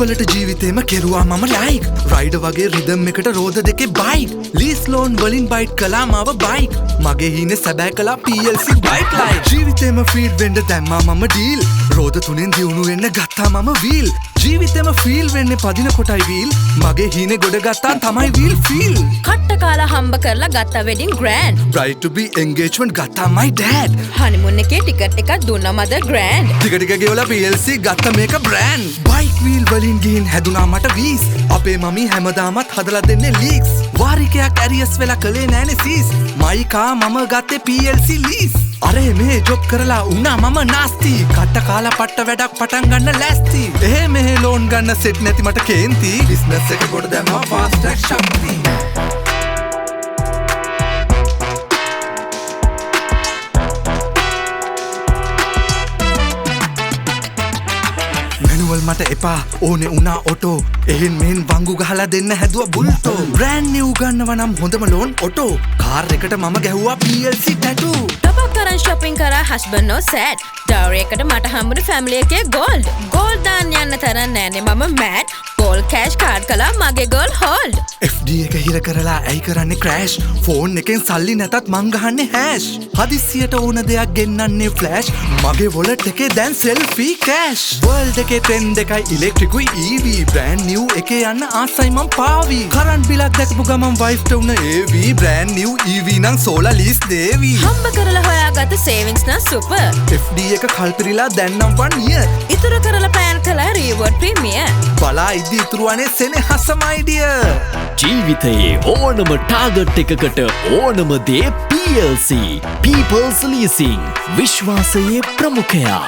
වලට ජීවිතේම කෙරුවා මම ලයික් රයිඩර් වගේ රිදම් එකට රෝද දෙකේ බයික් ලීස් ලෝන් වලින් බයිට් කළා මාව බයික් මගේ හිනේ සැබෑ කළා PLC බයික් ලයික් ජීවිතේම ෆීඩ් වෙන්න දැම්මා මම ඩීල් රෝද තුනෙන් දියුණු වෙන්න ගත්තා මම වීල් ජීවිතේම ෆීල් වෙන්නේ පදින කොටයි වීල් මගේ හිනේ ගොඩ ගත්තා තමයි වීල් ෆීල් කට්ට කාලා හම්බ කරලා ගත්තා wedding grand right to be engagement ගත්තා my dad හනිමුන් එකේ ටිකට් එකක් දුන්නා මද ග්‍රෑන්ඩ් ටික ටික ගෙවලා PLC ගත්ත මේක බ්‍රෑන්ඩ් බයික් වීල් වලින් ගිහින් හැදුනා මට වීස් අපේ මමි හැමදාමත් හදලා දෙන්නේ ලීක්ස් වාරිකයක් ඇරියස් වෙලා කලේ නෑනේ සීස් මයිකා මම ගත්තේ PLC ලීස් අරේ මේ ජොබ් කරලා උනා මම නාස්ති කට්ට කාලා පට්ට වැඩක් පටන් ගන්න ලෑස්ති එහෙ මෙහෙ ලෝන් ගන්න සෙට් නැති මට කේන්ති බිස්නස් එක කොට දැම්මා ෆාස්ට් ට්‍රැක් ශක්ති මැනුවල් මට එපා ඕනේ උනා ඔටෝ එහෙන් මෙහෙන් වංගු ගහලා දෙන්න හැදුවා බුල්ටෝ බ්‍රෑන්ඩ් නිව් ගන්නවා නම් හොඳම ලෝන් ඔටෝ කාර් එකට මම ගැහුවා PLC ටැටූ ටොප් අප් කරන් shopping කරා husband no sad dowry එකට මට හම්බුනේ family එකේ gold දාන්න යන්න තරම් නෑනේ මම mad gold cash card කළා මගේ gold hold FD එක හිර කරලා ඇයි කරන්නේ crash ෆෝන් එකෙන් සල්ලි නැතත් මං ගහන්නේ hash හදිස්සියට ඕන දෙයක් ගෙන්නන්නේ flash මගේ wallet එකේ දැන් selfie cash world එකේ trend එකයි electricුයි EV brand new එකේ යන්න ආසයි මං පාවි කරන්ට් බිලක් දැකපු ගමන් wife ට උන AV brand new EV නම් solar lease දේවි හම්බ කරලා හොයාගත්ත savings නම් super FD එක කල්පිරිලා දැන් නම් 1 year ඉතුරු කරලා plan කළා reward premier බලා ඉදි ඉතුරුවනේ සෙනෙහසම idea ජීවිතයේ ඕනම ටාගට් එකකට ඕනම දේ PLC People's Leasing විශ්වාසයේ ප්‍රමුඛයා